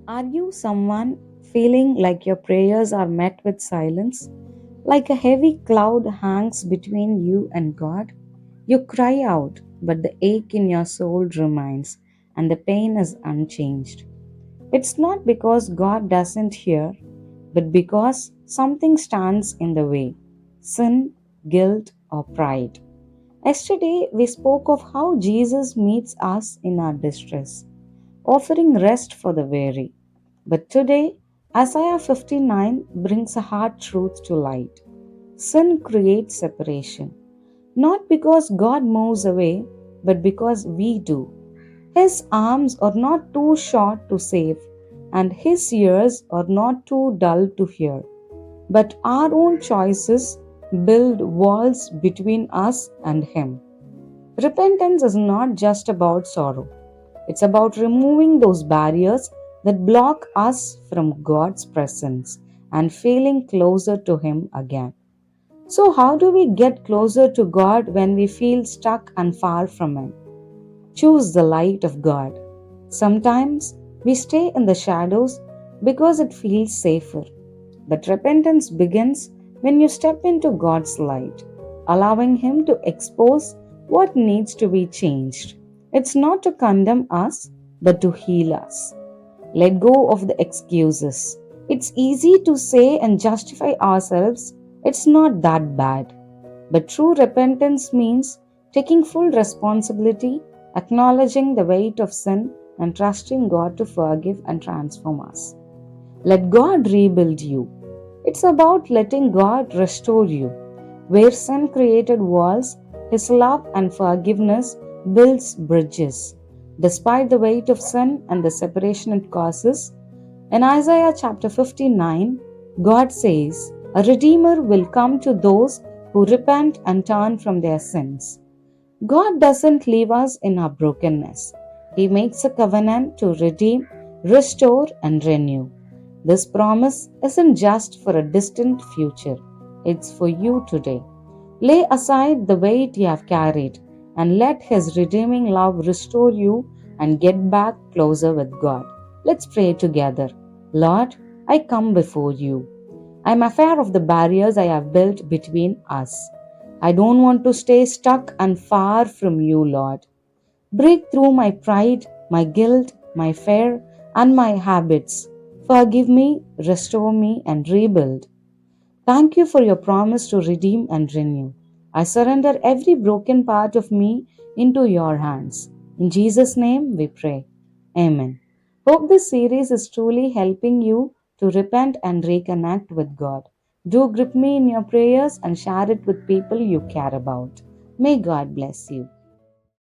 Are you someone feeling like your prayers are met with silence? Like a heavy cloud hangs between you and God? You cry out, but the ache in your soul remains, and the pain is unchanged. It's not because God doesn't hear, but because something stands in the way: sin, guilt, or pride. Yesterday, we spoke of how Jesus meets us in our distress, offering rest for the weary. But today, Isaiah 59 brings a hard truth to light. Sin creates separation, not because God moves away, but because we do. His arms are not too short to save, and his ears are not too dull to hear. But our own choices build walls between us and him. Repentance is not just about sorrow, it's about removing those barriers that block us from God's presence and feeling closer to Him again. So, how do we get closer to God when we feel stuck and far from Him? Choose the light of God. Sometimes we stay in the shadows because it feels safer. But repentance begins when you step into God's light, allowing Him to expose what needs to be changed. It's not to condemn us, but to heal us. Let go of the excuses. It's easy to say and justify ourselves, it's not that bad. But true repentance means taking full responsibility, acknowledging the weight of sin, and trusting God to forgive and transform us. Let God rebuild you. It's about letting God restore you. Where sin created walls, His love and forgiveness builds bridges. Despite the weight of sin and the separation it causes, in Isaiah chapter 59, God says, "A Redeemer will come to those who repent and turn from their sins." God doesn't leave us in our brokenness. He makes a covenant to redeem, restore, and renew. This promise isn't just for a distant future, it's for you today. Lay aside the weight you have carried and let His redeeming love restore you and get back closer with God. Let's pray together. Lord, I come before you. I am aware of the barriers I have built between us. I don't want to stay stuck and far from you, Lord. Break through my pride, my guilt, my fear, and my habits. Forgive me, restore me, and rebuild. Thank you for your promise to redeem and renew. I surrender every broken part of me into your hands. In Jesus' name we pray. Amen. Hope this series is truly helping you to repent and reconnect with God. Do grip me in your prayers and share it with people you care about. May God bless you.